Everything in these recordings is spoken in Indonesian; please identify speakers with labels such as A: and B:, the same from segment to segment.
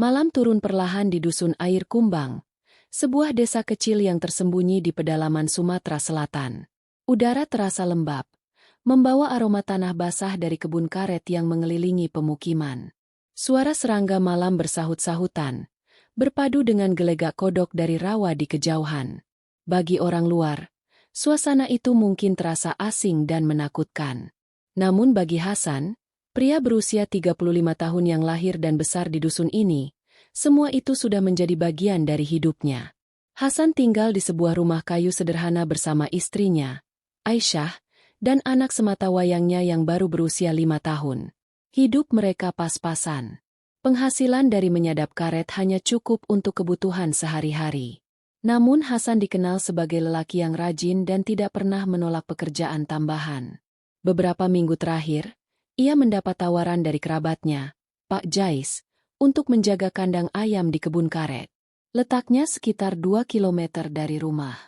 A: Malam turun perlahan di Dusun Air Kumbang, sebuah desa kecil yang tersembunyi di pedalaman Sumatera Selatan. Udara terasa lembab, membawa aroma tanah basah dari kebun karet yang mengelilingi pemukiman. Suara serangga malam bersahut-sahutan, berpadu dengan gelegak kodok dari rawa di kejauhan. Bagi orang luar, suasana itu mungkin terasa asing dan menakutkan. Namun bagi Hasan, pria berusia 35 tahun yang lahir dan besar di dusun ini, semua itu sudah menjadi bagian dari hidupnya. Hasan tinggal di sebuah rumah kayu sederhana bersama istrinya, Aisyah, dan anak sematawayangnya yang baru berusia 5 tahun. Hidup mereka pas-pasan. Penghasilan dari menyadap karet hanya cukup untuk kebutuhan sehari-hari. Namun Hasan dikenal sebagai lelaki yang rajin dan tidak pernah menolak pekerjaan tambahan. Beberapa minggu terakhir, ia mendapat tawaran dari kerabatnya, Pak Jais, untuk menjaga kandang ayam di kebun karet. Letaknya sekitar 2 kilometer dari rumah.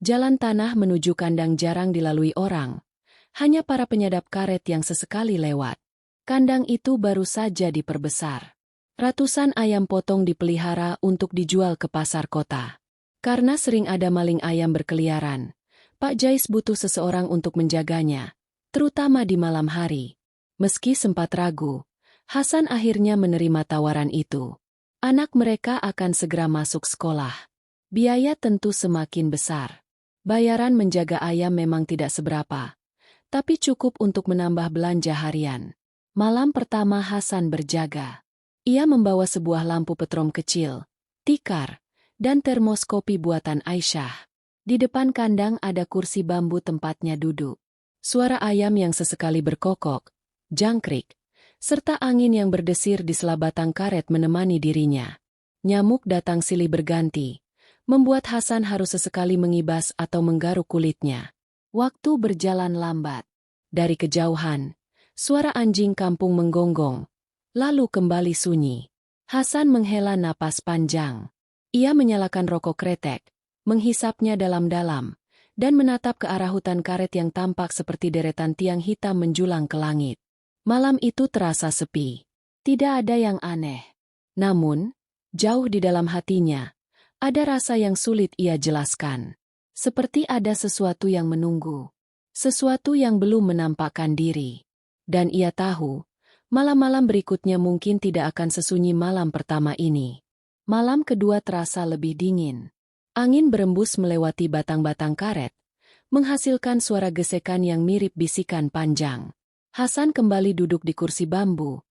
A: Jalan tanah menuju kandang jarang dilalui orang, hanya para penyadap karet yang sesekali lewat. Kandang itu baru saja diperbesar. Ratusan ayam potong dipelihara untuk dijual ke pasar kota. Karena sering ada maling ayam berkeliaran, Pak Jais butuh seseorang untuk menjaganya, terutama di malam hari. Meski sempat ragu, Hasan akhirnya menerima tawaran itu. Anak mereka akan segera masuk sekolah. Biaya tentu semakin besar. Bayaran menjaga ayam memang tidak seberapa, tapi cukup untuk menambah belanja harian. Malam pertama Hasan berjaga. Ia membawa sebuah lampu petrom kecil, tikar, dan termos kopi buatan Aisyah. Di depan kandang ada kursi bambu tempatnya duduk. Suara ayam yang sesekali berkokok, jangkrik, serta angin yang berdesir di sela batang karet menemani dirinya. Nyamuk datang silih berganti, membuat Hasan harus sesekali mengibas atau menggaruk kulitnya. Waktu berjalan lambat. Dari kejauhan, suara anjing kampung menggonggong, lalu kembali sunyi. Hasan menghela napas panjang. Ia menyalakan rokok kretek, menghisapnya dalam-dalam, dan menatap ke arah hutan karet yang tampak seperti deretan tiang hitam menjulang ke langit. Malam itu terasa sepi. Tidak ada yang aneh. Namun, jauh di dalam hatinya, ada rasa yang sulit ia jelaskan. Seperti ada sesuatu yang menunggu. Sesuatu yang belum menampakkan diri. Dan ia tahu, malam-malam berikutnya mungkin tidak akan sesunyi malam pertama ini. Malam kedua terasa lebih dingin. Angin berembus melewati batang-batang karet, menghasilkan suara gesekan yang mirip bisikan panjang. Hasan kembali duduk di kursi bambu.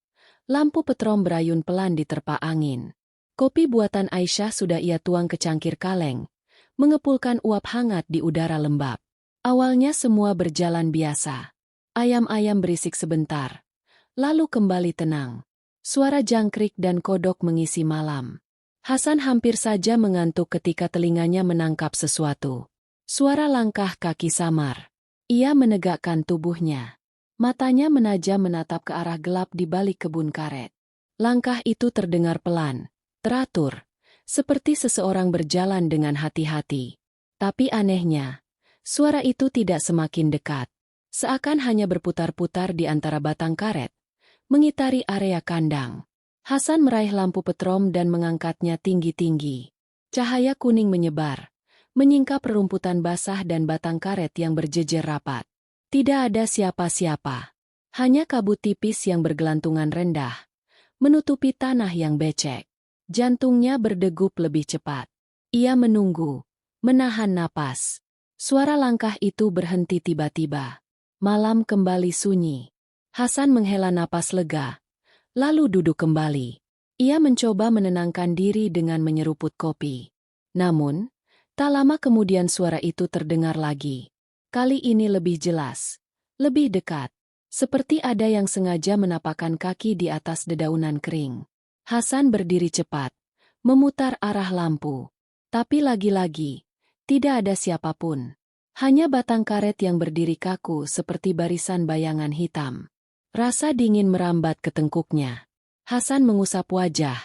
A: Lampu petrom berayun pelan diterpa angin. Kopi buatan Aisyah sudah ia tuang ke cangkir kaleng, mengepulkan uap hangat di udara lembab. Awalnya semua berjalan biasa. Ayam-ayam berisik sebentar, lalu kembali tenang. Suara jangkrik dan kodok mengisi malam. Hasan hampir saja mengantuk ketika telinganya menangkap sesuatu. Suara langkah kaki samar. Ia menegakkan tubuhnya. Matanya menajam menatap ke arah gelap di balik kebun karet. Langkah itu terdengar pelan, teratur, seperti seseorang berjalan dengan hati-hati. Tapi anehnya, suara itu tidak semakin dekat. Seakan hanya berputar-putar di antara batang karet, mengitari area kandang. Hasan meraih lampu petrom dan mengangkatnya tinggi-tinggi. Cahaya kuning menyebar, menyingkap rerumputan basah dan batang karet yang berjejer rapat. Tidak ada siapa-siapa. Hanya kabut tipis yang bergelantungan rendah, menutupi tanah yang becek. Jantungnya berdegup lebih cepat. Ia menunggu, menahan napas. Suara langkah itu berhenti tiba-tiba. Malam kembali sunyi. Hasan menghela napas lega, lalu duduk kembali. Ia mencoba menenangkan diri dengan menyeruput kopi. Namun, tak lama kemudian suara itu terdengar lagi. Kali ini lebih jelas, lebih dekat. Seperti ada yang sengaja menapakkan kaki di atas dedaunan kering. Hasan berdiri cepat, memutar arah lampu. Tapi lagi-lagi, tidak ada siapapun. Hanya batang karet yang berdiri kaku seperti barisan bayangan hitam. Rasa dingin merambat ke tengkuknya. Hasan mengusap wajah,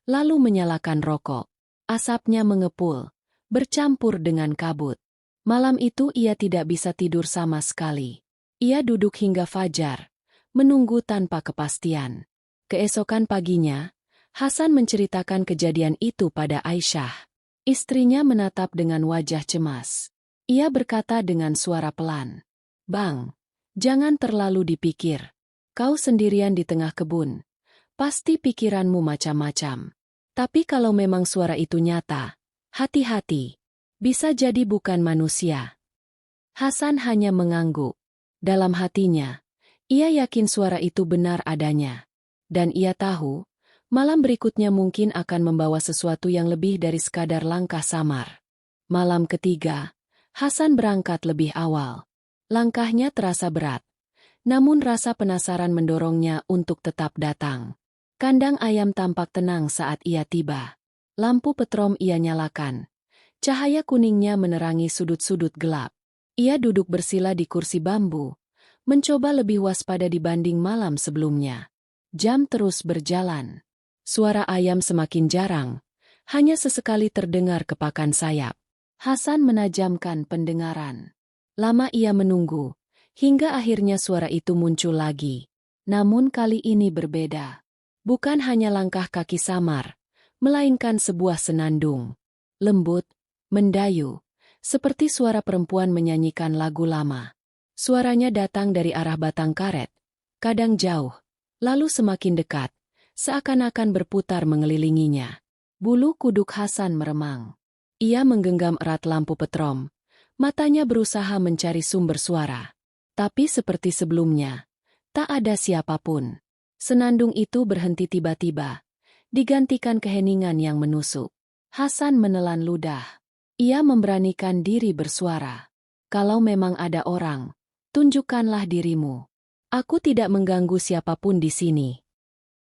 A: lalu menyalakan rokok. Asapnya mengepul, bercampur dengan kabut. Malam itu ia tidak bisa tidur sama sekali. Ia duduk hingga fajar, menunggu tanpa kepastian. Keesokan paginya, Hasan menceritakan kejadian itu pada Aisyah. Istrinya menatap dengan wajah cemas. Ia berkata dengan suara pelan, "Bang, jangan terlalu dipikir. Kau sendirian di tengah kebun. Pasti pikiranmu macam-macam. Tapi kalau memang suara itu nyata, hati-hati. Bisa jadi bukan manusia." Hasan hanya mengangguk. Dalam hatinya, ia yakin suara itu benar adanya. Dan ia tahu, malam berikutnya mungkin akan membawa sesuatu yang lebih dari sekadar langkah samar. Malam ketiga, Hasan berangkat lebih awal. Langkahnya terasa berat, namun rasa penasaran mendorongnya untuk tetap datang. Kandang ayam tampak tenang saat ia tiba. Lampu petrom ia nyalakan. Cahaya kuningnya menerangi sudut-sudut gelap. Ia duduk bersila di kursi bambu, mencoba lebih waspada dibanding malam sebelumnya. Jam terus berjalan. Suara ayam semakin jarang, hanya sesekali terdengar kepakan sayap. Hasan menajamkan pendengaran. Lama ia menunggu, hingga akhirnya suara itu muncul lagi. Namun kali ini berbeda. Bukan hanya langkah kaki samar, melainkan sebuah senandung. Lembut, mendayu, seperti suara perempuan menyanyikan lagu lama. Suaranya datang dari arah batang karet, kadang jauh, lalu semakin dekat, seakan-akan berputar mengelilinginya. Bulu kuduk Hasan meremang. Ia menggenggam erat lampu petrom. Matanya berusaha mencari sumber suara. Tapi seperti sebelumnya, tak ada siapapun. Senandung itu berhenti tiba-tiba, digantikan keheningan yang menusuk. Hasan menelan ludah. Ia memberanikan diri bersuara. "Kalau memang ada orang, tunjukkanlah dirimu. Aku tidak mengganggu siapapun di sini."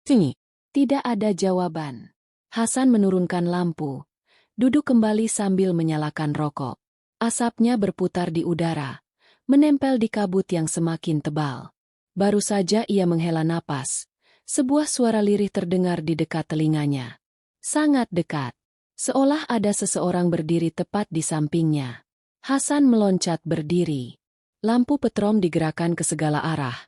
A: "Sini." Tidak ada jawaban. Hasan menurunkan lampu, duduk kembali sambil menyalakan rokok. Asapnya berputar di udara, menempel di kabut yang semakin tebal. Baru saja ia menghela napas, sebuah suara lirih terdengar di dekat telinganya. Sangat dekat, seolah ada seseorang berdiri tepat di sampingnya. Hasan meloncat berdiri. Lampu petrom digerakkan ke segala arah,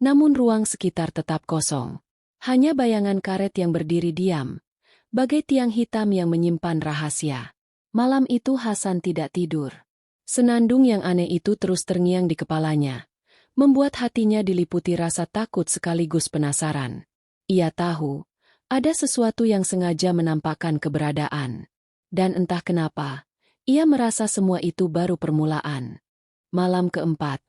A: namun ruang sekitar tetap kosong. Hanya bayangan karet yang berdiri diam, bagai tiang hitam yang menyimpan rahasia. Malam itu Hasan tidak tidur. Senandung yang aneh itu terus terngiang di kepalanya, membuat hatinya diliputi rasa takut sekaligus penasaran. Ia tahu, ada sesuatu yang sengaja menampakkan keberadaan. Dan entah kenapa, ia merasa semua itu baru permulaan. Malam keempat,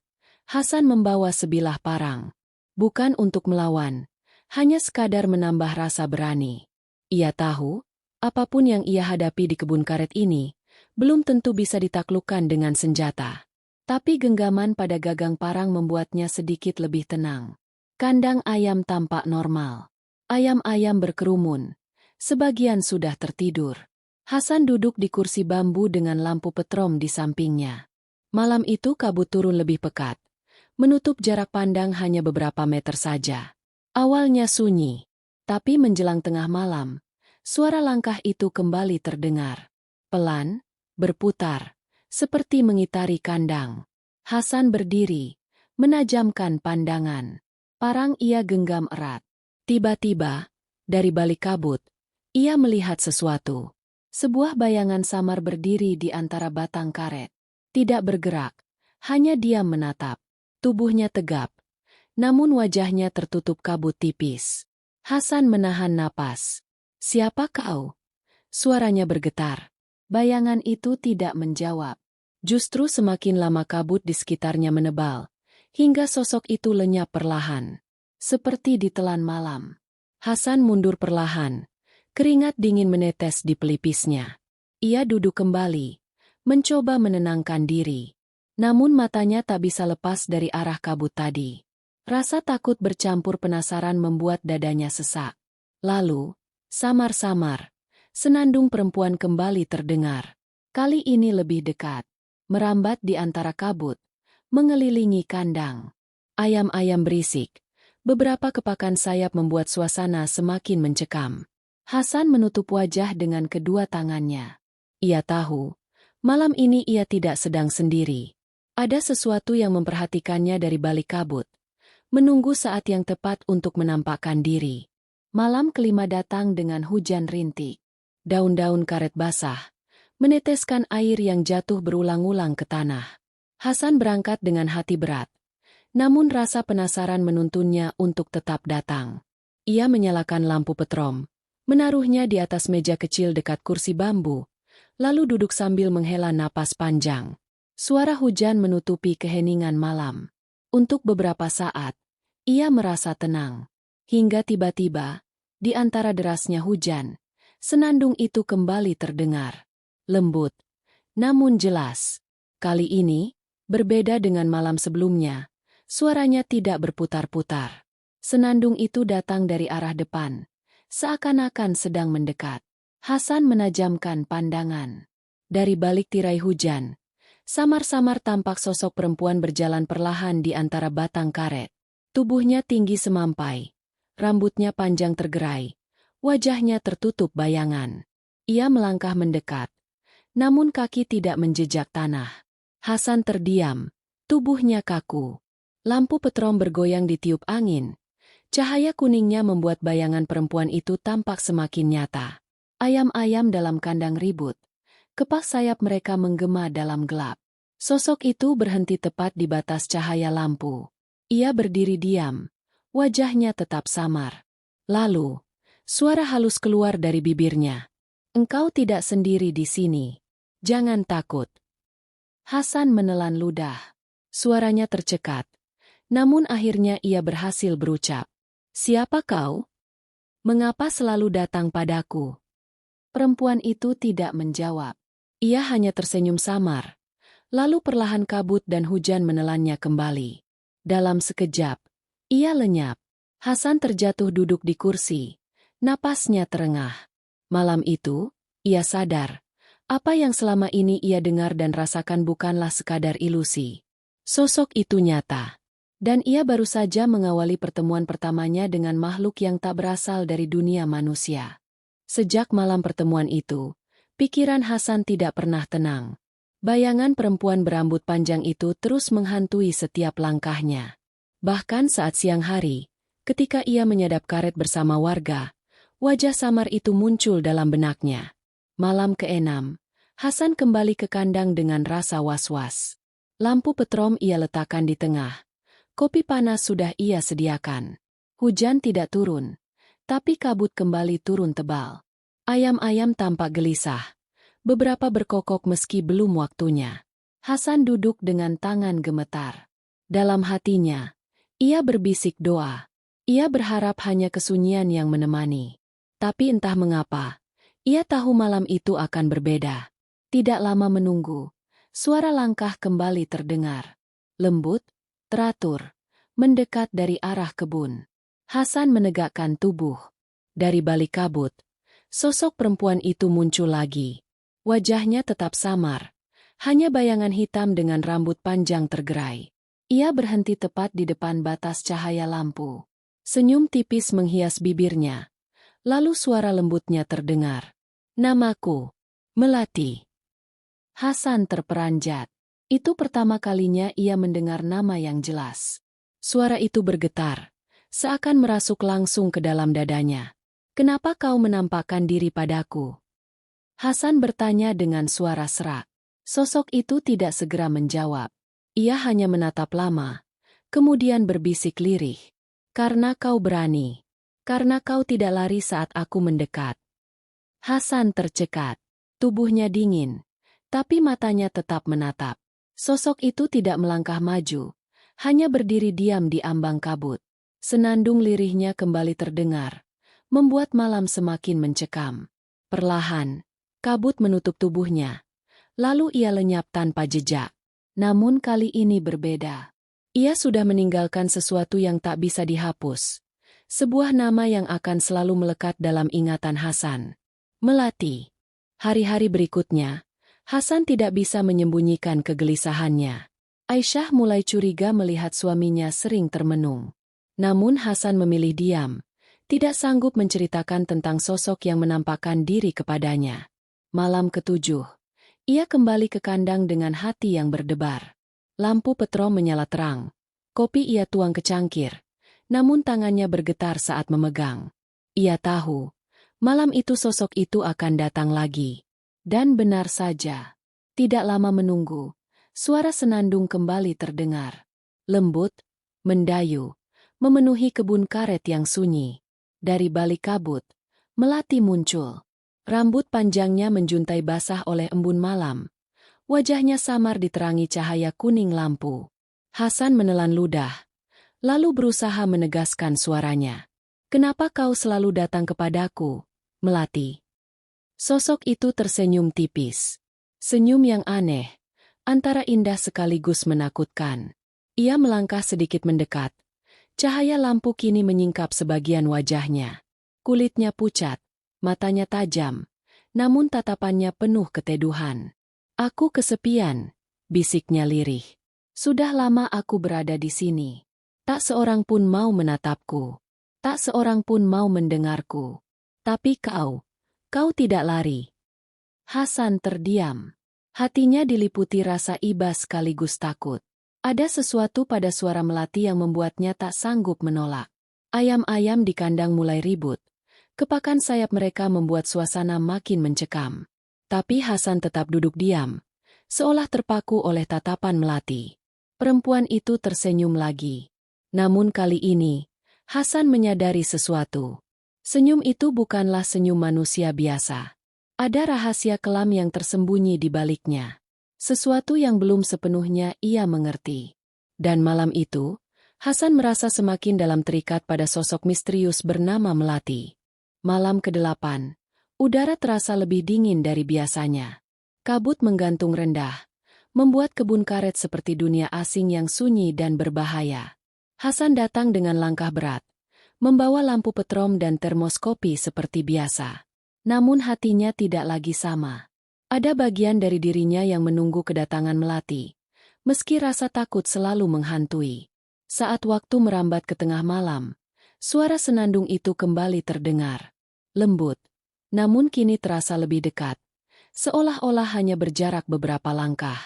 A: Hasan membawa sebilah parang. Bukan untuk melawan, hanya sekadar menambah rasa berani. Ia tahu, apapun yang ia hadapi di kebun karet ini, belum tentu bisa ditaklukkan dengan senjata. Tapi genggaman pada gagang parang membuatnya sedikit lebih tenang. Kandang ayam tampak normal. Ayam-ayam berkerumun. Sebagian sudah tertidur. Hasan duduk di kursi bambu dengan lampu petrom di sampingnya. Malam itu kabut turun lebih pekat, menutup jarak pandang hanya beberapa meter saja. Awalnya sunyi, tapi menjelang tengah malam, suara langkah itu kembali terdengar. Pelan, berputar, seperti mengitari kandang. Hasan berdiri, menajamkan pandangan. Parang ia genggam erat. Tiba-tiba, dari balik kabut, ia melihat sesuatu. Sebuah bayangan samar berdiri di antara batang karet. Tidak bergerak, hanya diam menatap. Tubuhnya tegap, namun wajahnya tertutup kabut tipis. Hasan menahan napas. "Siapa kau?" Suaranya bergetar. Bayangan itu tidak menjawab. Justru semakin lama kabut di sekitarnya menebal, hingga sosok itu lenyap perlahan, seperti ditelan malam. Hasan mundur perlahan, keringat dingin menetes di pelipisnya. Ia duduk kembali, mencoba menenangkan diri. Namun matanya tak bisa lepas dari arah kabut tadi. Rasa takut bercampur penasaran membuat dadanya sesak. Lalu, samar-samar, senandung perempuan kembali terdengar. Kali ini lebih dekat, merambat di antara kabut, mengelilingi kandang. Ayam-ayam berisik. Beberapa kepakan sayap membuat suasana semakin mencekam. Hasan menutup wajah dengan kedua tangannya. Ia tahu, malam ini ia tidak sedang sendiri. Ada sesuatu yang memperhatikannya dari balik kabut, menunggu saat yang tepat untuk menampakkan diri. Malam kelima datang dengan hujan rintik. Daun-daun karet basah meneteskan air yang jatuh berulang-ulang ke tanah. Hasan berangkat dengan hati berat. Namun rasa penasaran menuntunnya untuk tetap datang. Ia menyalakan lampu petrom, menaruhnya di atas meja kecil dekat kursi bambu, lalu duduk sambil menghela napas panjang. Suara hujan menutupi keheningan malam. Untuk beberapa saat, ia merasa tenang. Hingga tiba-tiba, di antara derasnya hujan, senandung itu kembali terdengar. Lembut, namun jelas. Kali ini, berbeda dengan malam sebelumnya, suaranya tidak berputar-putar. Senandung itu datang dari arah depan, seakan-akan sedang mendekat. Hasan menajamkan pandangan. Dari balik tirai hujan, samar-samar tampak sosok perempuan berjalan perlahan di antara batang karet. Tubuhnya tinggi semampai, rambutnya panjang tergerai, wajahnya tertutup bayangan. Ia melangkah mendekat, namun kaki tidak menjejak tanah. Hasan terdiam, tubuhnya kaku. Lampu petrom bergoyang ditiup angin. Cahaya kuningnya membuat bayangan perempuan itu tampak semakin nyata. Ayam-ayam dalam kandang ribut. Kepak sayap mereka menggema dalam gelap. Sosok itu berhenti tepat di batas cahaya lampu. Ia berdiri diam, wajahnya tetap samar. Lalu, suara halus keluar dari bibirnya. "Engkau tidak sendiri di sini. Jangan takut." Hasan menelan ludah. Suaranya tercekat. Namun akhirnya ia berhasil berucap. "Siapa kau? Mengapa selalu datang padaku?" Perempuan itu tidak menjawab. Ia hanya tersenyum samar. Lalu perlahan kabut dan hujan menelannya kembali. Dalam sekejap, ia lenyap. Hasan terjatuh duduk di kursi. Napasnya terengah. Malam itu, ia sadar. Apa yang selama ini ia dengar dan rasakan bukanlah sekadar ilusi. Sosok itu nyata. Dan ia baru saja mengawali pertemuan pertamanya dengan makhluk yang tak berasal dari dunia manusia. Sejak malam pertemuan itu, pikiran Hasan tidak pernah tenang. Bayangan perempuan berambut panjang itu terus menghantui setiap langkahnya. Bahkan saat siang hari, ketika ia menyadap karet bersama warga, wajah samar itu muncul dalam benaknya. Malam ke-6, Hasan kembali ke kandang dengan rasa was-was. Lampu petrom ia letakkan di tengah. Kopi panas sudah ia sediakan. Hujan tidak turun, tapi kabut kembali turun tebal. Ayam-ayam tampak gelisah. Beberapa berkokok meski belum waktunya. Hasan duduk dengan tangan gemetar. Dalam hatinya, ia berbisik doa. Ia berharap hanya kesunyian yang menemani. Tapi entah mengapa, ia tahu malam itu akan berbeda. Tidak lama menunggu, suara langkah kembali terdengar. Lembut, teratur, mendekat dari arah kebun. Hasan menegakkan tubuh. Dari balik kabut, sosok perempuan itu muncul lagi. Wajahnya tetap samar, hanya bayangan hitam dengan rambut panjang tergerai. Ia berhenti tepat di depan batas cahaya lampu. Senyum tipis menghias bibirnya. Lalu suara lembutnya terdengar. "Namaku Melati." Hasan terperanjat. Itu pertama kalinya ia mendengar nama yang jelas. Suara itu bergetar, seakan merasuk langsung ke dalam dadanya. "Kenapa kau menampakkan diri padaku?" Hasan bertanya dengan suara serak. Sosok itu tidak segera menjawab. Ia hanya menatap lama, kemudian berbisik lirih. "Karena kau berani. Karena kau tidak lari saat aku mendekat." Hasan tercekat. Tubuhnya dingin, tapi matanya tetap menatap. Sosok itu tidak melangkah maju, hanya berdiri diam di ambang kabut. Senandung lirihnya kembali terdengar, membuat malam semakin mencekam. Perlahan, kabut menutup tubuhnya. Lalu ia lenyap tanpa jejak. Namun kali ini berbeda. Ia sudah meninggalkan sesuatu yang tak bisa dihapus. Sebuah nama yang akan selalu melekat dalam ingatan Hasan. Melati. Hari-hari berikutnya, Hasan tidak bisa menyembunyikan kegelisahannya. Aisyah mulai curiga melihat suaminya sering termenung. Namun Hasan memilih diam, tidak sanggup menceritakan tentang sosok yang menampakkan diri kepadanya. Malam ke-7, ia kembali ke kandang dengan hati yang berdebar. Lampu petrom menyala terang. Kopi ia tuang ke cangkir, namun tangannya bergetar saat memegang. Ia tahu, malam itu sosok itu akan datang lagi. Dan benar saja. Tidak lama menunggu, suara senandung kembali terdengar. Lembut, mendayu, memenuhi kebun karet yang sunyi. Dari balik kabut, melati muncul. Rambut panjangnya menjuntai basah oleh embun malam. Wajahnya samar diterangi cahaya kuning lampu. Hasan menelan ludah, lalu berusaha menegaskan suaranya. "Kenapa kau selalu datang kepadaku, Melati?" Sosok itu tersenyum tipis. Senyum yang aneh, antara indah sekaligus menakutkan. Ia melangkah sedikit mendekat. Cahaya lampu kini menyingkap sebagian wajahnya. Kulitnya pucat, matanya tajam, namun tatapannya penuh keteduhan. "Aku kesepian," bisiknya lirih. "Sudah lama aku berada di sini. Tak seorang pun mau menatapku. Tak seorang pun mau mendengarku. Tapi kau tidak lari." Hasan terdiam. Hatinya diliputi rasa iba sekaligus takut. Ada sesuatu pada suara Melati yang membuatnya tak sanggup menolak. Ayam-ayam di kandang mulai ribut. Kepakan sayap mereka membuat suasana makin mencekam. Tapi Hasan tetap duduk diam, seolah terpaku oleh tatapan Melati. Perempuan itu tersenyum lagi. Namun kali ini, Hasan menyadari sesuatu. Senyum itu bukanlah senyum manusia biasa. Ada rahasia kelam yang tersembunyi di baliknya. Sesuatu yang belum sepenuhnya ia mengerti. Dan malam itu, Hasan merasa semakin dalam terikat pada sosok misterius bernama Melati. Malam ke-8. Udara terasa lebih dingin dari biasanya. Kabut menggantung rendah, membuat kebun karet seperti dunia asing yang sunyi dan berbahaya. Hasan datang dengan langkah berat, membawa lampu petrom dan termos kopi seperti biasa. Namun hatinya tidak lagi sama. Ada bagian dari dirinya yang menunggu kedatangan Melati, meski rasa takut selalu menghantui. Saat waktu merambat ke tengah malam, suara senandung itu kembali terdengar. Lembut, namun kini terasa lebih dekat, seolah-olah hanya berjarak beberapa langkah.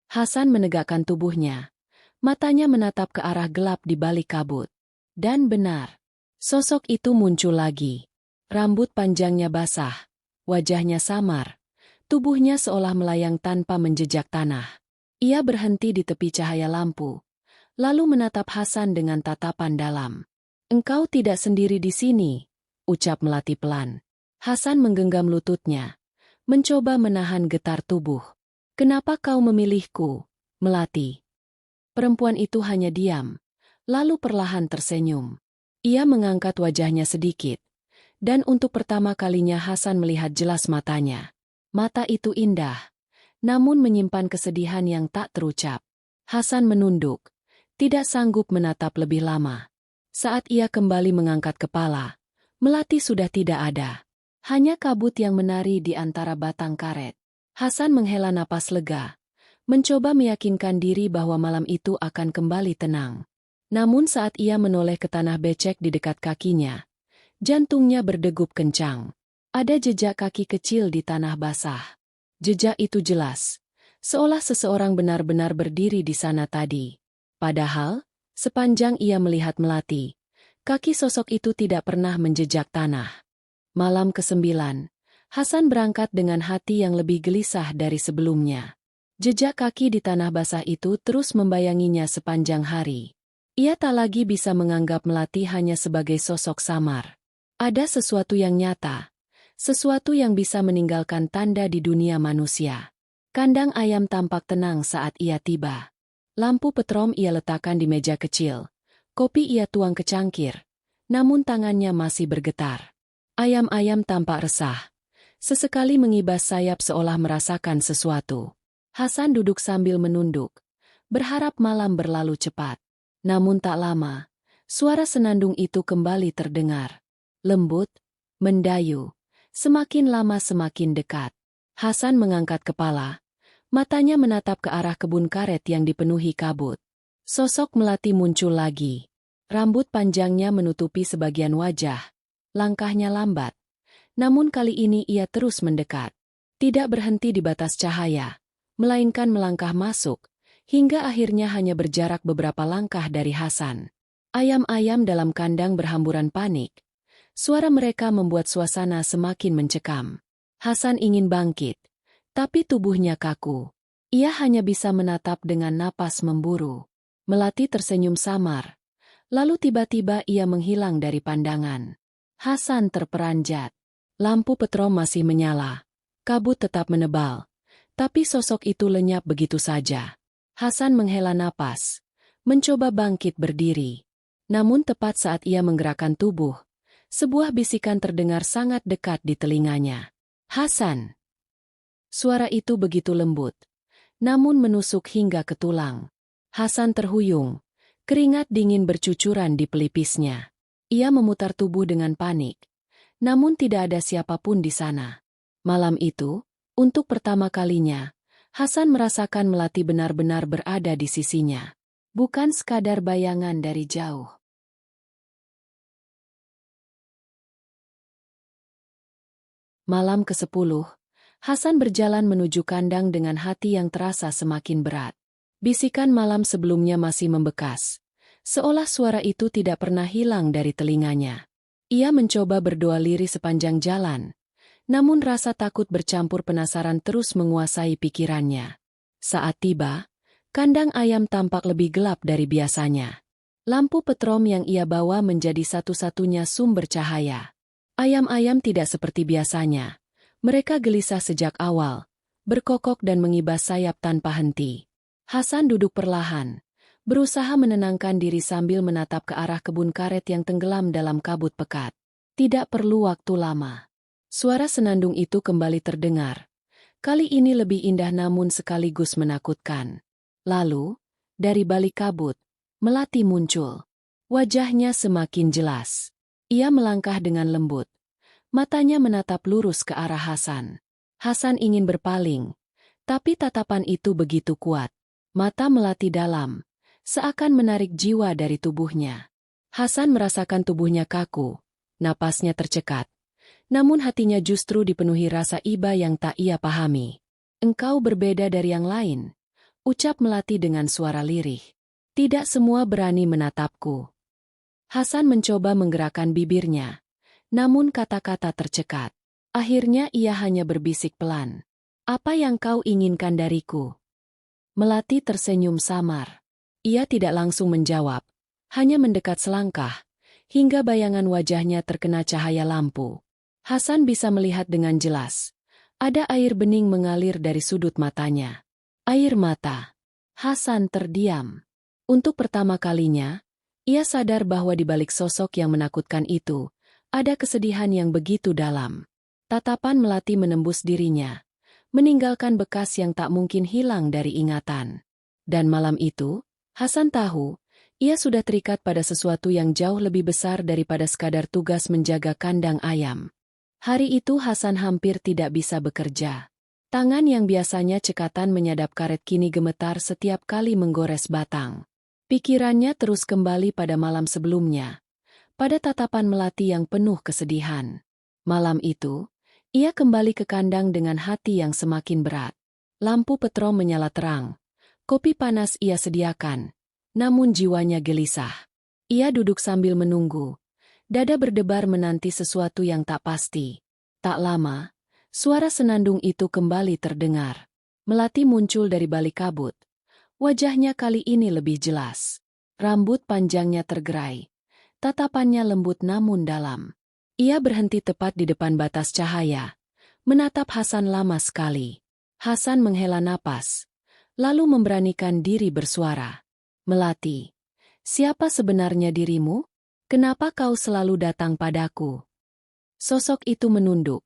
A: Hasan menegakkan tubuhnya, matanya menatap ke arah gelap di balik kabut. Dan benar, sosok itu muncul lagi. Rambut panjangnya basah, wajahnya samar, tubuhnya seolah melayang tanpa menjejak tanah. Ia berhenti di tepi cahaya lampu, lalu menatap Hasan dengan tatapan dalam. "Engkau tidak sendiri di sini," ucap Melati pelan. Hasan menggenggam lututnya, mencoba menahan getar tubuh. "Kenapa kau memilihku, Melati?" Perempuan itu hanya diam, lalu perlahan tersenyum. Ia mengangkat wajahnya sedikit, dan untuk pertama kalinya Hasan melihat jelas matanya. Mata itu indah, namun menyimpan kesedihan yang tak terucap. Hasan menunduk, tidak sanggup menatap lebih lama. Saat ia kembali mengangkat kepala, Melati sudah tidak ada. Hanya kabut yang menari di antara batang karet. Hasan menghela napas lega, mencoba meyakinkan diri bahwa malam itu akan kembali tenang. Namun saat ia menoleh ke tanah becek di dekat kakinya, jantungnya berdegup kencang. Ada jejak kaki kecil di tanah basah. Jejak itu jelas, seolah seseorang benar-benar berdiri di sana tadi. Padahal, sepanjang ia melihat Melati, kaki sosok itu tidak pernah menjejak tanah. Malam ke-9, Hasan berangkat dengan hati yang lebih gelisah dari sebelumnya. Jejak kaki di tanah basah itu terus membayanginya sepanjang hari. Ia tak lagi bisa menganggap Melati hanya sebagai sosok samar. Ada sesuatu yang nyata, sesuatu yang bisa meninggalkan tanda di dunia manusia. Kandang ayam tampak tenang saat ia tiba. Lampu petrom ia letakkan di meja kecil. Kopi ia tuang ke cangkir, namun tangannya masih bergetar. Ayam-ayam tampak resah. Sesekali mengibas sayap seolah merasakan sesuatu. Hasan duduk sambil menunduk, berharap malam berlalu cepat. Namun tak lama, suara senandung itu kembali terdengar. Lembut, mendayu, semakin lama semakin dekat. Hasan mengangkat kepala, matanya menatap ke arah kebun karet yang dipenuhi kabut. Sosok Melati muncul lagi. Rambut panjangnya menutupi sebagian wajah. Langkahnya lambat, namun kali ini ia terus mendekat. Tidak berhenti di batas cahaya, melainkan melangkah masuk, hingga akhirnya hanya berjarak beberapa langkah dari Hasan. Ayam-ayam dalam kandang berhamburan panik. Suara mereka membuat suasana semakin mencekam. Hasan ingin bangkit, tapi tubuhnya kaku. Ia hanya bisa menatap dengan napas memburu. Melati tersenyum samar. Lalu tiba-tiba ia menghilang dari pandangan. Hasan terperanjat. Lampu petrom masih menyala. Kabut tetap menebal. Tapi sosok itu lenyap begitu saja. Hasan menghela napas. Mencoba bangkit berdiri. Namun tepat saat ia menggerakkan tubuh, sebuah bisikan terdengar sangat dekat di telinganya. Hasan. Suara itu begitu lembut, namun menusuk hingga ke tulang. Hasan terhuyung, keringat dingin bercucuran di pelipisnya. Ia memutar tubuh dengan panik, namun tidak ada siapapun di sana. Malam itu, untuk pertama kalinya, Hasan merasakan Melati benar-benar berada di sisinya. Bukan sekadar bayangan dari jauh. Malam ke-10, Hasan berjalan menuju kandang dengan hati yang terasa semakin berat. Bisikan malam sebelumnya masih membekas, seolah suara itu tidak pernah hilang dari telinganya. Ia mencoba berdoa lirih sepanjang jalan, namun rasa takut bercampur penasaran terus menguasai pikirannya. Saat tiba, kandang ayam tampak lebih gelap dari biasanya. Lampu petrom yang ia bawa menjadi satu-satunya sumber cahaya. Ayam-ayam tidak seperti biasanya. Mereka gelisah sejak awal, berkokok dan mengibas sayap tanpa henti. Hasan duduk perlahan, berusaha menenangkan diri sambil menatap ke arah kebun karet yang tenggelam dalam kabut pekat. Tidak perlu waktu lama. Suara senandung itu kembali terdengar. Kali ini lebih indah namun sekaligus menakutkan. Lalu, dari balik kabut, Melati muncul. Wajahnya semakin jelas. Ia melangkah dengan lembut. Matanya menatap lurus ke arah Hasan. Hasan ingin berpaling, tapi tatapan itu begitu kuat. Mata Melati dalam, seakan menarik jiwa dari tubuhnya. Hasan merasakan tubuhnya kaku, napasnya tercekat. Namun hatinya justru dipenuhi rasa iba yang tak ia pahami. Engkau berbeda dari yang lain, ucap Melati dengan suara lirih. Tidak semua berani menatapku. Hasan mencoba menggerakkan bibirnya, namun kata-kata tercekat. Akhirnya ia hanya berbisik pelan. Apa yang kau inginkan dariku? Melati tersenyum samar. Ia tidak langsung menjawab, hanya mendekat selangkah, hingga bayangan wajahnya terkena cahaya lampu. Hasan bisa melihat dengan jelas. Ada air bening mengalir dari sudut matanya. Air mata. Hasan terdiam. Untuk pertama kalinya, ia sadar bahwa di balik sosok yang menakutkan itu, ada kesedihan yang begitu dalam. Tatapan Melati menembus dirinya, meninggalkan bekas yang tak mungkin hilang dari ingatan. Dan malam itu, Hasan tahu, ia sudah terikat pada sesuatu yang jauh lebih besar daripada sekadar tugas menjaga kandang ayam. Hari itu Hasan hampir tidak bisa bekerja. Tangan yang biasanya cekatan menyadap karet kini gemetar setiap kali menggores batang. Pikirannya terus kembali pada malam sebelumnya, pada tatapan Melati yang penuh kesedihan. Malam itu, ia kembali ke kandang dengan hati yang semakin berat. Lampu petrom menyala terang. Kopi panas ia sediakan, namun jiwanya gelisah. Ia duduk sambil menunggu. Dada berdebar menanti sesuatu yang tak pasti. Tak lama, suara senandung itu kembali terdengar. Melati muncul dari balik kabut. Wajahnya kali ini lebih jelas. Rambut panjangnya tergerai. Tatapannya lembut namun dalam. Ia berhenti tepat di depan batas cahaya. Menatap Hasan lama sekali. Hasan menghela napas, lalu memberanikan diri bersuara. Melati, siapa sebenarnya dirimu? Kenapa kau selalu datang padaku? Sosok itu menunduk.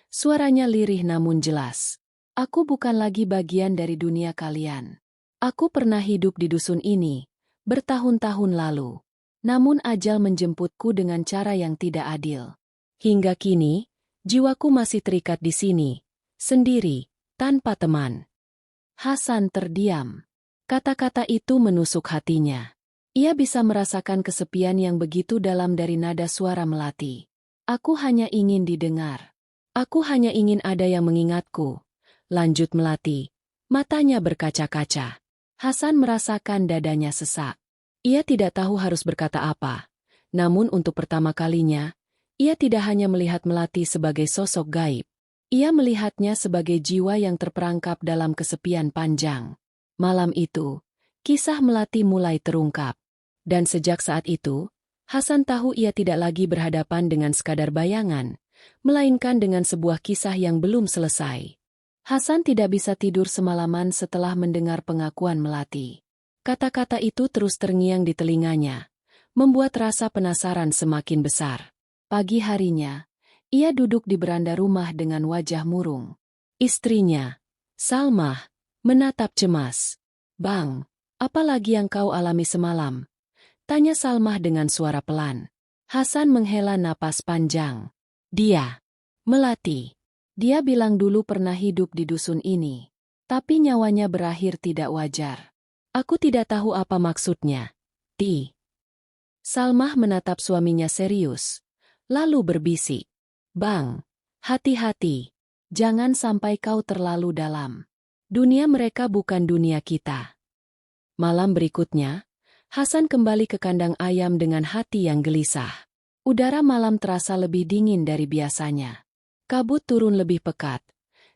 A: Suaranya lirih namun jelas. Aku bukan lagi bagian dari dunia kalian. Aku pernah hidup di dusun ini, bertahun-tahun lalu. Namun ajal menjemputku dengan cara yang tidak adil. Hingga kini, jiwaku masih terikat di sini, sendiri, tanpa teman. Hasan terdiam. Kata-kata itu menusuk hatinya. Ia bisa merasakan kesepian yang begitu dalam dari nada suara Melati. Aku hanya ingin didengar. Aku hanya ingin ada yang mengingatku. Lanjut Melati. Matanya berkaca-kaca. Hasan merasakan dadanya sesak. Ia tidak tahu harus berkata apa. Namun untuk pertama kalinya, Ia tidak hanya melihat Melati sebagai sosok gaib. Ia melihatnya sebagai jiwa yang terperangkap dalam kesepian panjang. Malam itu, kisah Melati mulai terungkap. Dan sejak saat itu, Hasan tahu ia tidak lagi berhadapan dengan sekadar bayangan, melainkan dengan sebuah kisah yang belum selesai. Hasan tidak bisa tidur semalaman setelah mendengar pengakuan Melati. Kata-kata itu terus terngiang di telinganya, membuat rasa penasaran semakin besar. Pagi harinya, ia duduk di beranda rumah dengan wajah murung. Istrinya, Salmah, menatap cemas. "Bang, apa lagi yang kau alami semalam?" tanya Salmah dengan suara pelan. Hasan menghela napas panjang. Melati. Dia bilang dulu pernah hidup di dusun ini. Tapi nyawanya berakhir tidak wajar. Aku tidak tahu apa maksudnya. Salmah menatap suaminya serius. Lalu berbisik. "Bang, hati-hati. Jangan sampai kau terlalu dalam. Dunia mereka bukan dunia kita." Malam berikutnya, Hasan kembali ke kandang ayam dengan hati yang gelisah. Udara malam terasa lebih dingin dari biasanya. Kabut turun lebih pekat,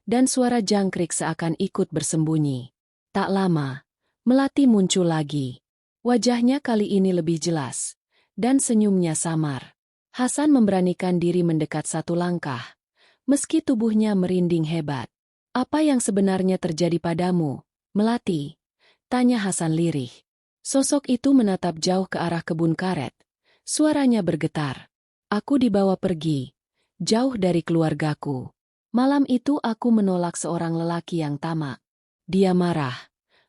A: dan suara jangkrik seakan ikut bersembunyi. Tak lama, Melati muncul lagi. Wajahnya kali ini lebih jelas, dan senyumnya samar. Hasan memberanikan diri mendekat satu langkah, meski tubuhnya merinding hebat. "Apa yang sebenarnya terjadi padamu, Melati?" tanya Hasan lirih. Sosok itu menatap jauh ke arah kebun karet. Suaranya bergetar. "Aku dibawa pergi, jauh dari keluargaku. Malam itu aku menolak seorang lelaki yang tamak. Dia marah,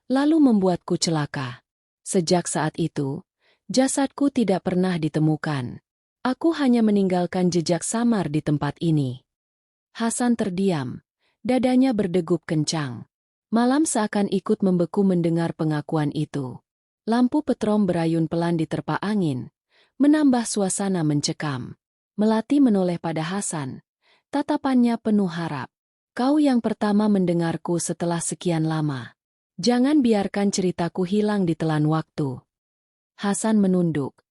A: lalu membuatku celaka. Sejak saat itu, jasadku tidak pernah ditemukan. Aku hanya meninggalkan jejak samar di tempat ini." Hasan terdiam, dadanya berdegup kencang. Malam seakan ikut membeku mendengar pengakuan itu. Lampu petrom berayun pelan diterpa angin, menambah suasana mencekam. Melati menoleh pada Hasan, tatapannya penuh harap. "Kau yang pertama mendengarku setelah sekian lama. Jangan biarkan ceritaku hilang di telan waktu." Hasan menunduk.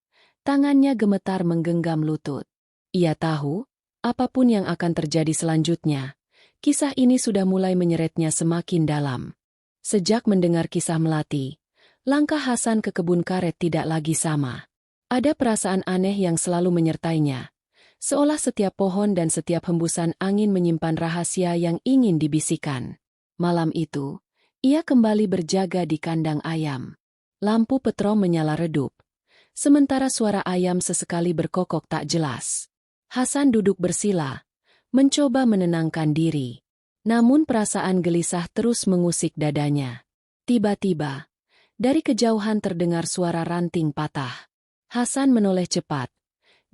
A: Tangannya gemetar menggenggam lutut. Ia tahu, apapun yang akan terjadi selanjutnya, kisah ini sudah mulai menyeretnya semakin dalam. Sejak mendengar kisah Melati, langkah Hasan ke kebun karet tidak lagi sama. Ada perasaan aneh yang selalu menyertainya, seolah setiap pohon dan setiap hembusan angin menyimpan rahasia yang ingin dibisikkan. Malam itu, ia kembali berjaga di kandang ayam. Lampu petrom menyala redup, sementara suara ayam sesekali berkokok tak jelas. Hasan duduk bersila, mencoba menenangkan diri. Namun perasaan gelisah terus mengusik dadanya. Tiba-tiba, dari kejauhan terdengar suara ranting patah. Hasan menoleh cepat.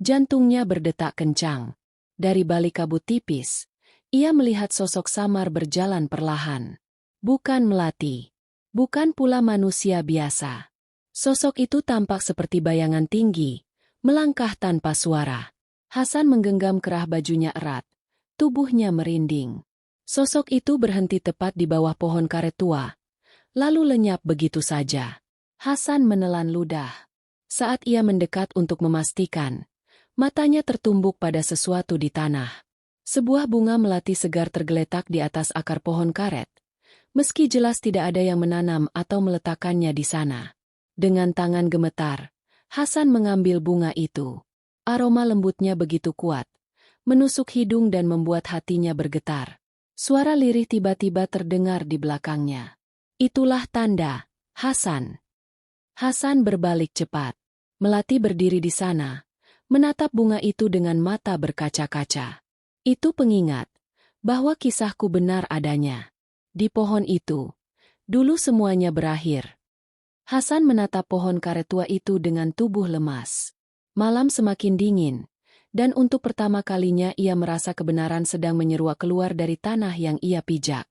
A: Jantungnya berdetak kencang. Dari balik kabut tipis, ia melihat sosok samar berjalan perlahan. Bukan Melati. Bukan pula manusia biasa. Sosok itu tampak seperti bayangan tinggi, melangkah tanpa suara. Hasan menggenggam kerah bajunya erat. Tubuhnya merinding. Sosok itu berhenti tepat di bawah pohon karet tua, lalu lenyap begitu saja. Hasan menelan ludah. Saat ia mendekat untuk memastikan, matanya tertumbuk pada sesuatu di tanah. Sebuah bunga melati segar tergeletak di atas akar pohon karet, meski jelas tidak ada yang menanam atau meletakkannya di sana. Dengan tangan gemetar, Hasan mengambil bunga itu. Aroma lembutnya begitu kuat, menusuk hidung dan membuat hatinya bergetar. Suara lirih tiba-tiba terdengar di belakangnya. "Itulah tanda, Hasan." Hasan berbalik cepat. Melati berdiri di sana, menatap bunga itu dengan mata berkaca-kaca. Itu pengingat bahwa kisahku benar adanya. Di pohon itu, dulu semuanya berakhir. Hasan menatap pohon karet tua itu dengan tubuh lemas. Malam semakin dingin, dan untuk pertama kalinya ia merasa kebenaran sedang menyeruak keluar dari tanah yang ia pijak.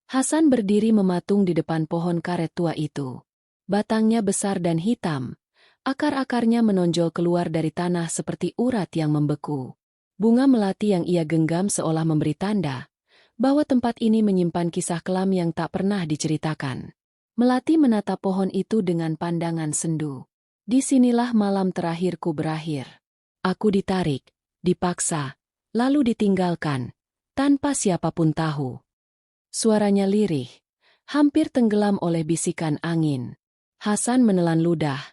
A: Hasan berdiri mematung di depan pohon karet tua itu. Batangnya besar dan hitam, akar-akarnya menonjol keluar dari tanah seperti urat yang membeku. Bunga melati yang ia genggam seolah memberi tanda bahwa tempat ini menyimpan kisah kelam yang tak pernah diceritakan. Melati menatap pohon itu dengan pandangan sendu. "Disinilah malam terakhirku berakhir. Aku ditarik, dipaksa, lalu ditinggalkan, tanpa siapapun tahu. Suaranya lirih, hampir tenggelam oleh bisikan angin. Hasan menelan ludah,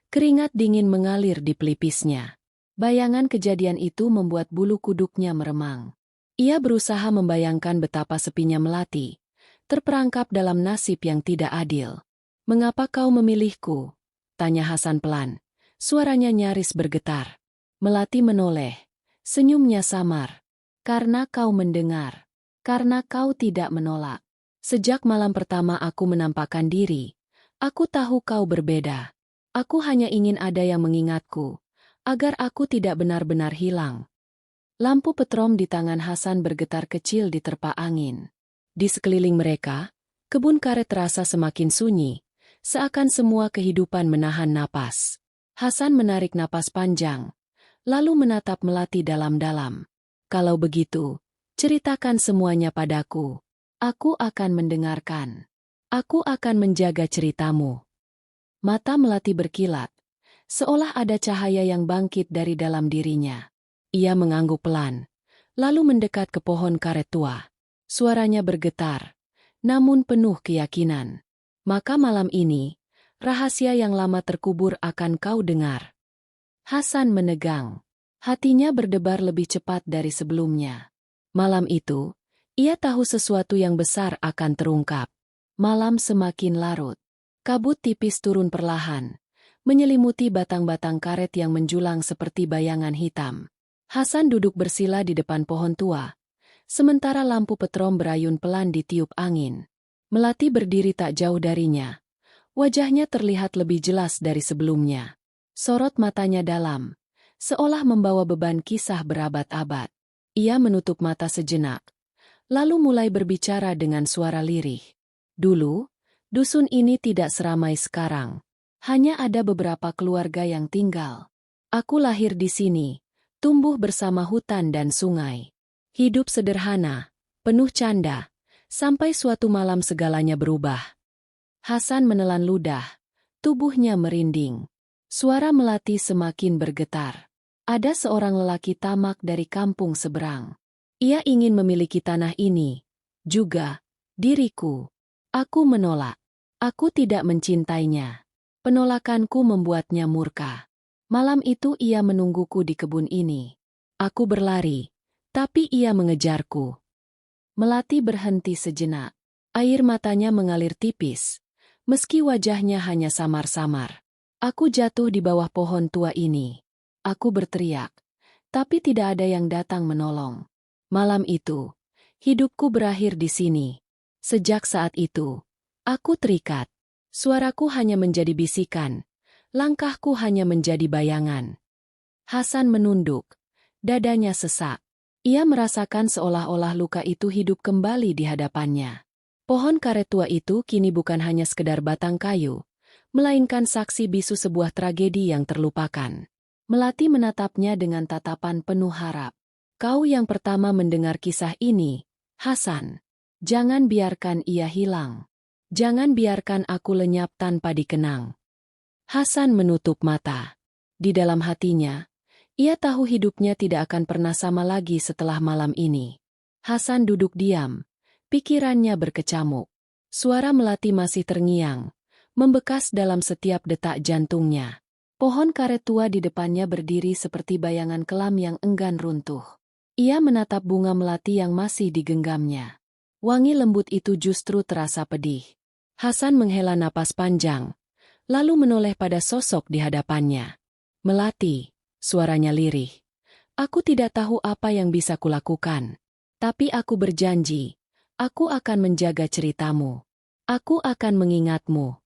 A: keringat dingin mengalir di pelipisnya. Bayangan kejadian itu membuat bulu kuduknya meremang. Ia berusaha membayangkan betapa sepinya Melati, terperangkap dalam nasib yang tidak adil. "Mengapa kau memilihku?" tanya Hasan pelan. Suaranya nyaris bergetar. Melati menoleh, senyumnya samar. "Karena kau mendengar. Karena kau tidak menolak. Sejak malam pertama aku menampakkan diri, aku tahu kau berbeda. Aku hanya ingin ada yang mengingatku, agar aku tidak benar-benar hilang." Lampu petrom di tangan Hasan bergetar kecil diterpa angin. Di sekeliling mereka, kebun karet terasa semakin sunyi, seakan semua kehidupan menahan napas. Hasan menarik napas panjang, lalu menatap Melati dalam-dalam. "Kalau begitu, ceritakan semuanya padaku. Aku akan mendengarkan. Aku akan menjaga ceritamu." Mata Melati berkilat, seolah ada cahaya yang bangkit dari dalam dirinya. Ia mengangguk pelan, lalu mendekat ke pohon karet tua. Suaranya bergetar, namun penuh keyakinan. "Maka malam ini, rahasia yang lama terkubur akan kau dengar." Hasan menegang. Hatinya berdebar lebih cepat dari sebelumnya. Malam itu, ia tahu sesuatu yang besar akan terungkap. Malam semakin larut. Kabut tipis turun perlahan, menyelimuti batang-batang karet yang menjulang seperti bayangan hitam. Hasan duduk bersila di depan pohon tua, sementara lampu petrom berayun pelan ditiup angin. Melati berdiri tak jauh darinya. Wajahnya terlihat lebih jelas dari sebelumnya. Sorot matanya dalam, seolah membawa beban kisah berabad-abad. Ia menutup mata sejenak, lalu mulai berbicara dengan suara lirih. "Dulu, dusun ini tidak seramai sekarang. Hanya ada beberapa keluarga yang tinggal. Aku lahir di sini, tumbuh bersama hutan dan sungai. Hidup sederhana, penuh canda, sampai suatu malam segalanya berubah." Hasan menelan ludah, tubuhnya merinding. Suara Melati semakin bergetar. "Ada seorang lelaki tamak dari kampung seberang. Ia ingin memiliki tanah ini, juga diriku. Aku menolak. Aku tidak mencintainya. Penolakanku membuatnya murka. Malam itu ia menungguku di kebun ini. Aku berlari, tapi ia mengejarku." Melati berhenti sejenak. Air matanya mengalir tipis, meski wajahnya hanya samar-samar. "Aku jatuh di bawah pohon tua ini. Aku berteriak, tapi tidak ada yang datang menolong. Malam itu, hidupku berakhir di sini. Sejak saat itu, aku terikat. Suaraku hanya menjadi bisikan, langkahku hanya menjadi bayangan." Hasan menunduk, dadanya sesak. Ia merasakan seolah-olah luka itu hidup kembali di hadapannya. Pohon karet tua itu kini bukan hanya sekedar batang kayu, melainkan saksi bisu sebuah tragedi yang terlupakan. Melati menatapnya dengan tatapan penuh harap. "Kau yang pertama mendengar kisah ini, Hasan. Jangan biarkan ia hilang. Jangan biarkan aku lenyap tanpa dikenang." Hasan menutup mata. Di dalam hatinya, ia tahu hidupnya tidak akan pernah sama lagi setelah malam ini. Hasan duduk diam, pikirannya berkecamuk. Suara Melati masih terngiang, membekas dalam setiap detak jantungnya. Pohon karet tua di depannya berdiri seperti bayangan kelam yang enggan runtuh. Ia menatap bunga melati yang masih digenggamnya. Wangi lembut itu justru terasa pedih. Hasan menghela napas panjang, lalu menoleh pada sosok di hadapannya. "Melati," suaranya lirih. "Aku tidak tahu apa yang bisa kulakukan. Tapi aku berjanji, aku akan menjaga ceritamu. Aku akan mengingatmu."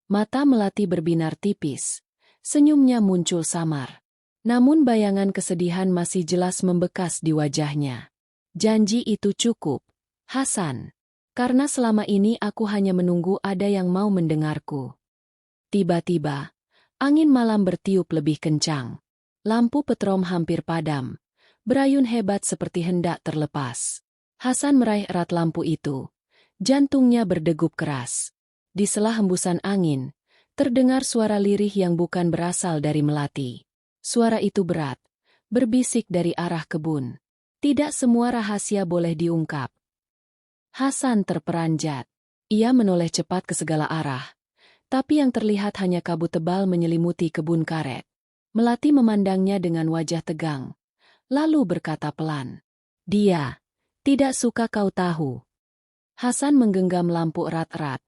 A: Mata Melati berbinar tipis. Senyumnya muncul samar. Namun bayangan kesedihan masih jelas membekas di wajahnya. "Janji itu cukup, Hasan. Karena selama ini aku hanya menunggu ada yang mau mendengarku." Tiba-tiba, angin malam bertiup lebih kencang. Lampu petrom hampir padam, berayun hebat seperti hendak terlepas. Hasan meraih erat lampu itu. Jantungnya berdegup keras. Di sela hembusan angin, terdengar suara lirih yang bukan berasal dari Melati. Suara itu berat, berbisik dari arah kebun. Tidak semua rahasia boleh diungkap. Hasan terperanjat. Ia menoleh cepat ke segala arah. Tapi yang terlihat hanya kabut tebal menyelimuti kebun karet. Melati memandangnya dengan wajah tegang. Lalu berkata pelan. Dia tidak suka kau tahu. Hasan menggenggam lampu erat-erat.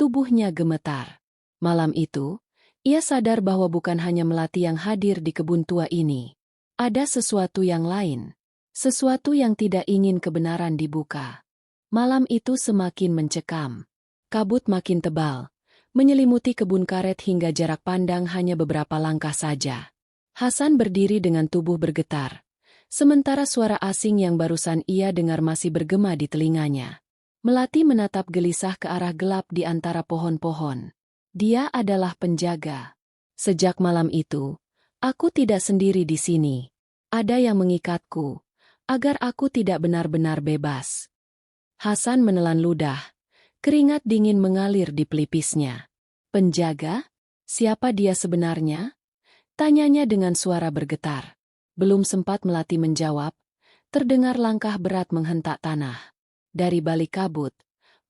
A: Tubuhnya gemetar. Malam itu, ia sadar bahwa bukan hanya Melati yang hadir di kebun tua ini. Ada sesuatu yang lain. Sesuatu yang tidak ingin kebenaran dibuka. Malam itu semakin mencekam. Kabut makin tebal, menyelimuti kebun karet hingga jarak pandang hanya beberapa langkah saja. Hasan berdiri dengan tubuh bergetar. Sementara suara asing yang barusan ia dengar masih bergema di telinganya. Melati menatap gelisah ke arah gelap di antara pohon-pohon. Dia adalah penjaga. Sejak malam itu, aku tidak sendiri di sini. Ada yang mengikatku, agar aku tidak benar-benar bebas. Hasan menelan ludah. Keringat dingin mengalir di pelipisnya. Penjaga? Siapa dia sebenarnya? Tanyanya dengan suara bergetar. Belum sempat Melati menjawab, terdengar langkah berat menghentak tanah. Dari balik kabut,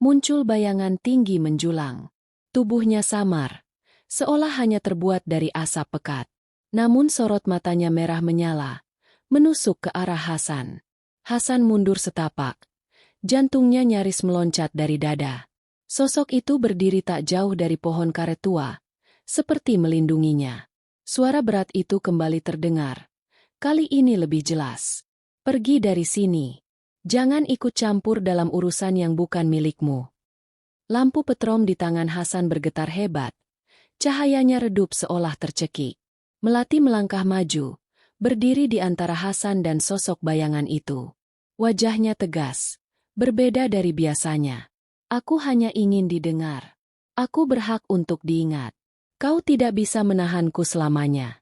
A: muncul bayangan tinggi menjulang. Tubuhnya samar, seolah hanya terbuat dari asap pekat. Namun sorot matanya merah menyala, menusuk ke arah Hasan. Hasan mundur setapak. Jantungnya nyaris meloncat dari dada. Sosok itu berdiri tak jauh dari pohon karet tua, seperti melindunginya. Suara berat itu kembali terdengar. Kali ini lebih jelas. Pergi dari sini. Jangan ikut campur dalam urusan yang bukan milikmu. Lampu petrom di tangan Hasan bergetar hebat. Cahayanya redup seolah tercekik. Melati melangkah maju, berdiri di antara Hasan dan sosok bayangan itu. Wajahnya tegas, berbeda dari biasanya. Aku hanya ingin didengar. Aku berhak untuk diingat. Kau tidak bisa menahanku selamanya.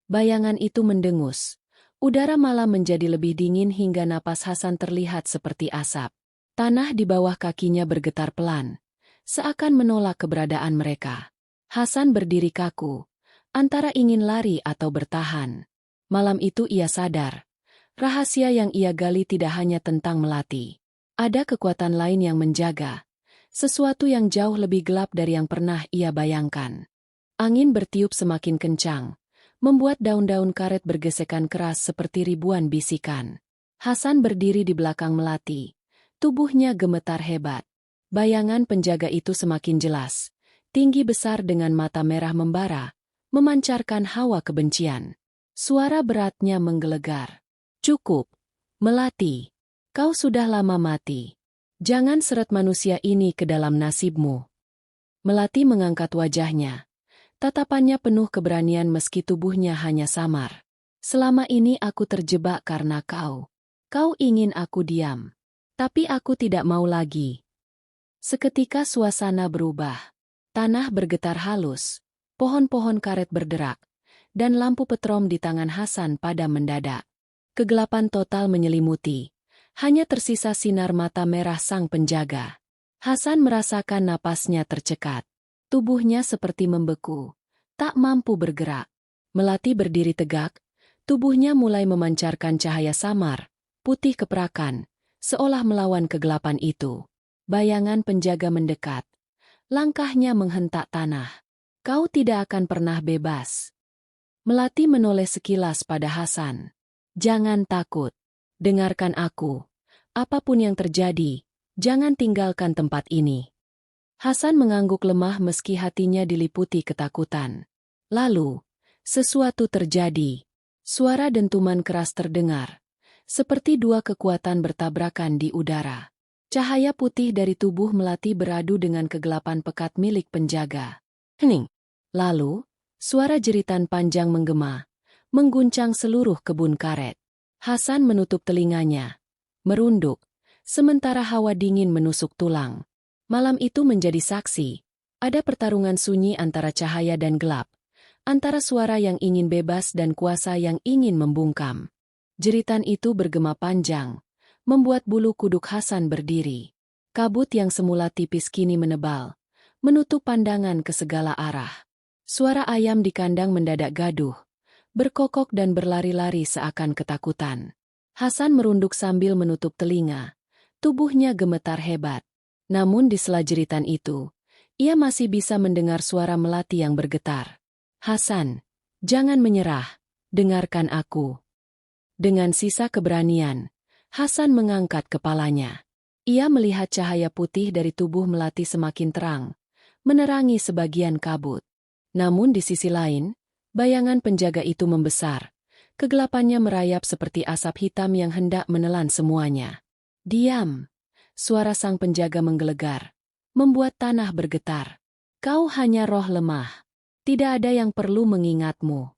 A: Bayangan itu mendengus. Udara malam menjadi lebih dingin hingga napas Hasan terlihat seperti asap. Tanah di bawah kakinya bergetar pelan, seakan menolak keberadaan mereka. Hasan berdiri kaku, antara ingin lari atau bertahan. Malam itu ia sadar, rahasia yang ia gali tidak hanya tentang Melati. Ada kekuatan lain yang menjaga, sesuatu yang jauh lebih gelap dari yang pernah ia bayangkan. Angin bertiup semakin kencang, membuat daun-daun karet bergesekan keras seperti ribuan bisikan. Hasan berdiri di belakang Melati, tubuhnya gemetar hebat. Bayangan penjaga itu semakin jelas, tinggi besar dengan mata merah membara, memancarkan hawa kebencian. Suara beratnya menggelegar. Cukup, Melati. Kau sudah lama mati. Jangan seret manusia ini ke dalam nasibmu. Melati mengangkat wajahnya. Tatapannya penuh keberanian meski tubuhnya hanya samar. Selama ini aku terjebak karena kau. Kau ingin aku diam. Tapi aku tidak mau lagi. Seketika suasana berubah. Tanah bergetar halus, pohon-pohon karet berderak, dan lampu petrom di tangan Hasan padam mendadak. Kegelapan total menyelimuti. Hanya tersisa sinar mata merah sang penjaga. Hasan merasakan napasnya tercekat. Tubuhnya seperti membeku, tak mampu bergerak. Melati berdiri tegak, tubuhnya mulai memancarkan cahaya samar, putih keperakan, seolah melawan kegelapan itu. Bayangan penjaga mendekat. Langkahnya menghentak tanah. Kau tidak akan pernah bebas. Melati menoleh sekilas pada Hasan. Jangan takut. Dengarkan aku. Apapun yang terjadi, jangan tinggalkan tempat ini. Hasan mengangguk lemah meski hatinya diliputi ketakutan. Lalu, sesuatu terjadi. Suara dentuman keras terdengar, seperti dua kekuatan bertabrakan di udara. Cahaya putih dari tubuh Melati beradu dengan kegelapan pekat milik penjaga. Hening. Lalu, suara jeritan panjang menggema, mengguncang seluruh kebun karet. Hasan menutup telinganya, merunduk, sementara hawa dingin menusuk tulang. Malam itu menjadi saksi. Ada pertarungan sunyi antara cahaya dan gelap, antara suara yang ingin bebas dan kuasa yang ingin membungkam. Jeritan itu bergema panjang, membuat bulu kuduk Hasan berdiri. Kabut yang semula tipis kini menebal, menutup pandangan ke segala arah. Suara ayam di kandang mendadak gaduh, berkokok dan berlari-lari seakan ketakutan. Hasan merunduk sambil menutup telinga. Tubuhnya gemetar hebat. Namun di sela jeritan itu, ia masih bisa mendengar suara melati yang bergetar. Hasan, jangan menyerah, dengarkan aku. Dengan sisa keberanian, Hasan mengangkat kepalanya. Ia melihat cahaya putih dari tubuh melati semakin terang, menerangi sebagian kabut. Namun di sisi lain, bayangan penjaga itu membesar. Kegelapannya merayap seperti asap hitam yang hendak menelan semuanya. Diam! Suara sang penjaga menggelegar, membuat tanah bergetar. Kau hanya roh lemah. Tidak ada yang perlu mengingatmu.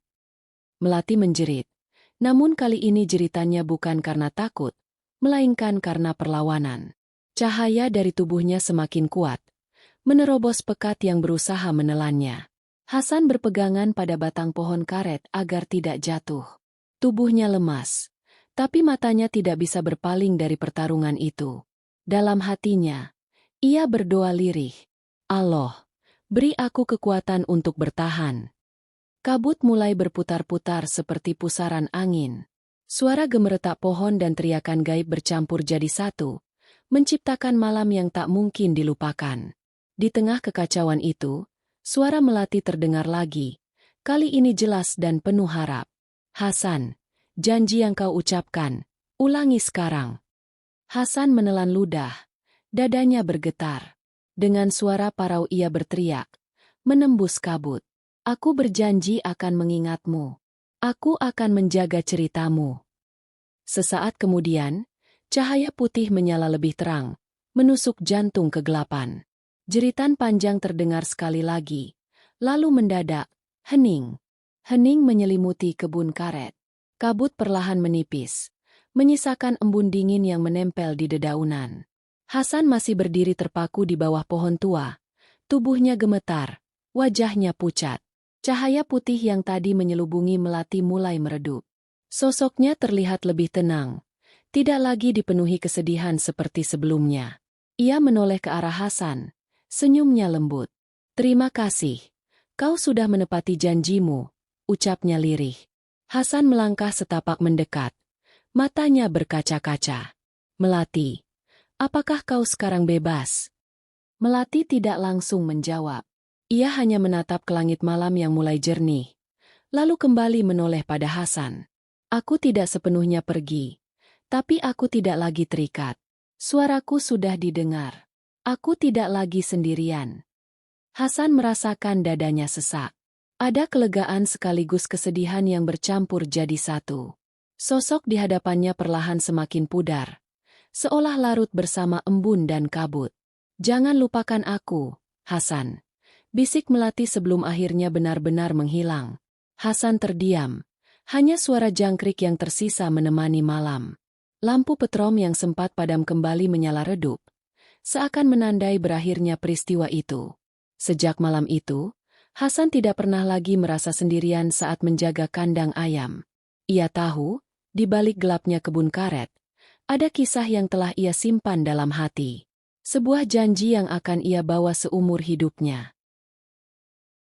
A: Melati menjerit. Namun kali ini jeritannya bukan karena takut, melainkan karena perlawanan. Cahaya dari tubuhnya semakin kuat, menerobos pekat yang berusaha menelannya. Hasan berpegangan pada batang pohon karet agar tidak jatuh. Tubuhnya lemas, tapi matanya tidak bisa berpaling dari pertarungan itu. Dalam hatinya, ia berdoa lirih. Allah, beri aku kekuatan untuk bertahan. Kabut mulai berputar-putar seperti pusaran angin. Suara gemeretak pohon dan teriakan gaib bercampur jadi satu, menciptakan malam yang tak mungkin dilupakan. Di tengah kekacauan itu, suara melati terdengar lagi, kali ini jelas dan penuh harap. Hasan, janji yang kau ucapkan, ulangi sekarang. Hasan menelan ludah, dadanya bergetar. Dengan suara parau ia berteriak, menembus kabut. Aku berjanji akan mengingatmu. Aku akan menjaga ceritamu. Sesaat kemudian, cahaya putih menyala lebih terang, menusuk jantung kegelapan. Jeritan panjang terdengar sekali lagi, lalu mendadak, hening. Hening menyelimuti kebun karet. Kabut perlahan menipis, menyisakan embun dingin yang menempel di dedaunan. Hasan masih berdiri terpaku di bawah pohon tua. Tubuhnya gemetar, wajahnya pucat. Cahaya putih yang tadi menyelubungi melati mulai meredup. Sosoknya terlihat lebih tenang, tidak lagi dipenuhi kesedihan seperti sebelumnya. Ia menoleh ke arah Hasan, senyumnya lembut. Terima kasih, kau sudah menepati janjimu, ucapnya lirih. Hasan melangkah setapak mendekat. Matanya berkaca-kaca. Melati, apakah kau sekarang bebas? Melati tidak langsung menjawab. Ia hanya menatap ke langit malam yang mulai jernih, lalu kembali menoleh pada Hasan. Aku tidak sepenuhnya pergi, tapi aku tidak lagi terikat. Suaraku sudah didengar. Aku tidak lagi sendirian. Hasan merasakan dadanya sesak. Ada kelegaan sekaligus kesedihan yang bercampur jadi satu. Sosok di hadapannya perlahan semakin pudar, seolah larut bersama embun dan kabut. Jangan lupakan aku, Hasan. Bisik melati sebelum akhirnya benar-benar menghilang. Hasan terdiam. Hanya suara jangkrik yang tersisa menemani malam. Lampu petrom yang sempat padam kembali menyala redup, seakan menandai berakhirnya peristiwa itu. Sejak malam itu, Hasan tidak pernah lagi merasa sendirian saat menjaga kandang ayam. Ia tahu, di balik gelapnya kebun karet, ada kisah yang telah ia simpan dalam hati. Sebuah janji yang akan ia bawa seumur hidupnya.